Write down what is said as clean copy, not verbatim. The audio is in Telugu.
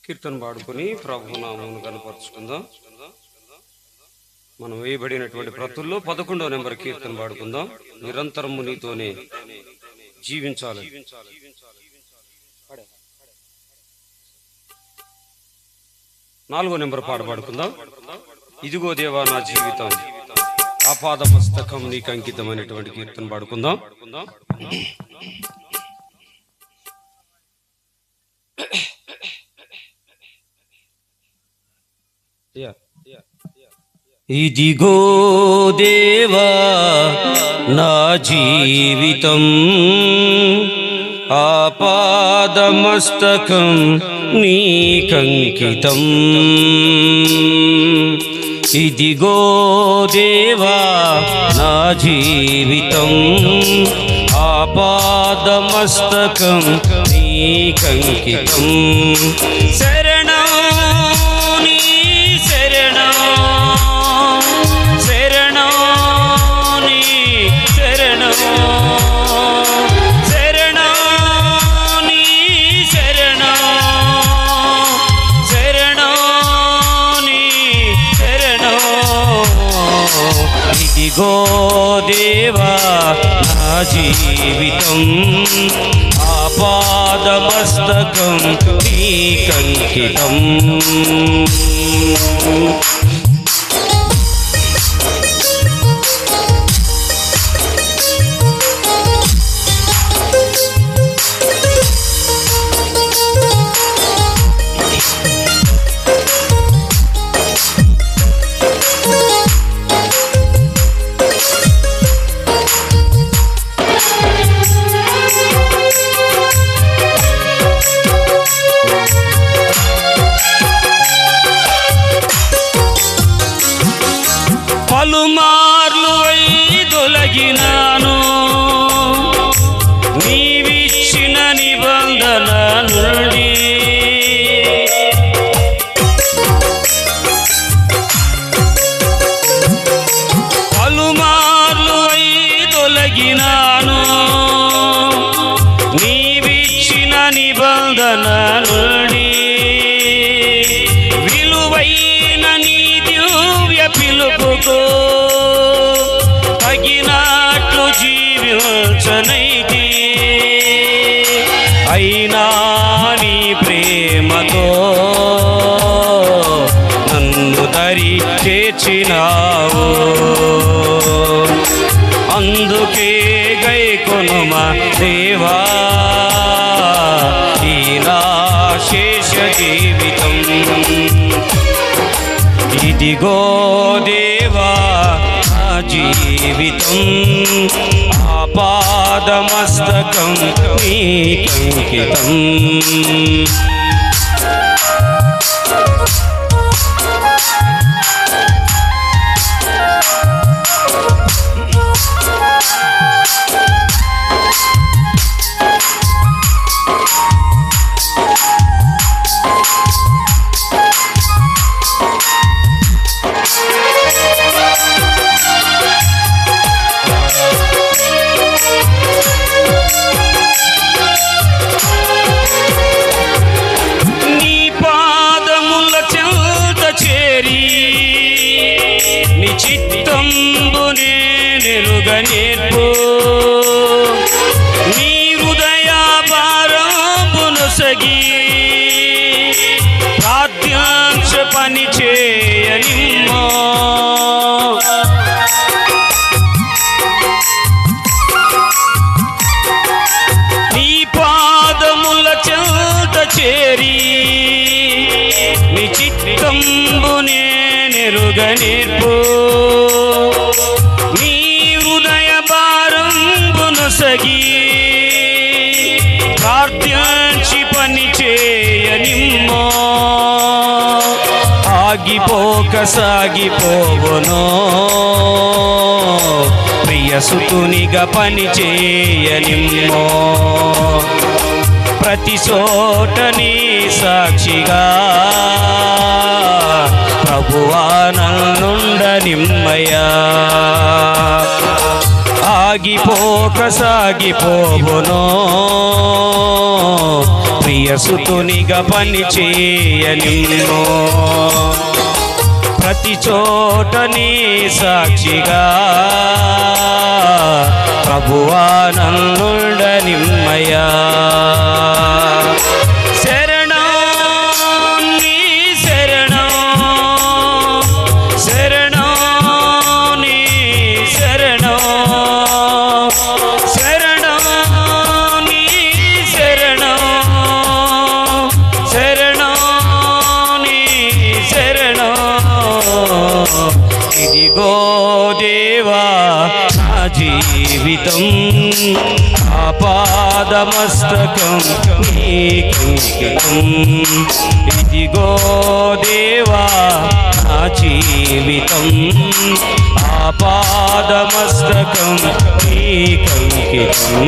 కీర్తన పాడుకొని ప్రభు నామమును కనపరుచుకుందాం. మనం వేయబడినటువంటి ప్రతుల్లో 11వ నెంబర్ కీర్తన పాడుకుందాం. నిరంతరము నీతోనే జీవించాలి. 4వ నెంబర్ పాట పాడుకుందాం. ఇదిగో దేవా నా జీవితం ఆపాదమస్తకం నీకు అంకితమైనటువంటి కీర్తన పాడుకుందాం. ఇదిగో దేవా నా జీవితం ఆపాదమస్తకం నీకంకితం. ఇదిగో దేవా నా జీవితం ఆపాదమస్తకం నీకంకితం. శరణం నీ శరణం, శరణం నీ శరణం, శరణం నీ శరణం, శరణం నీ శరణం. ఇదిగో దేవా నా జీవితం ఆపాదమస్తకం నీకంకితం. పలుమార్లు తొలగినాను నీవిచ్చిన నిబంధన నుండి. పలుమార్లు తొలగినాను నీవిచ్చిన నిబంధన నుండి. విలువైన నీ దివ్య పిలుపుకు తగినట్లు జీవించనైతి. అయినా నీ ప్రేమతో నన్ను దరి చేర్చినావు. అందుకే గైకొనుమా దేవా ఈ నా శేష జీవితం. ఇదిగో దేవా నా జీవితం ఆపాదమస్తకం నీకంకితం. చిత్తంబునే నెరుగనేర్పు నీ హృదయ భారంబును సగి ప్రార్థ్యాంశ పని చేయనిమ్మో. నీ పాదముల చెంత చేరి నీ చిత్తంబునే నెరుగనేర్పు నీ హృదయ భారంబును సగి ప్రార్థ్యాంచి పని చేయనిమ్మో. ఆగిపోక సాగిపోవునో ప్రియసుతునిగా పని చేయనిమ్మో. ప్రతి చోట నీ సాక్షిగా ప్రభువా నన్నుండనిమ్మయ్యా. ఆగిపోక సాగిపోవునో ప్రియసుతునిగా పని చేయనిమ్మో ప్రతి చోట నీ సాక్షిగా ప్రభువా నన్నుండనిమ్మయ్యా ఇదిగో దేవా నా జీవితం ఆపాదమస్తకం నీకంకితం ఇదిగో దేవా నా జీవితం ఆపాదమస్తకం నీకంకితం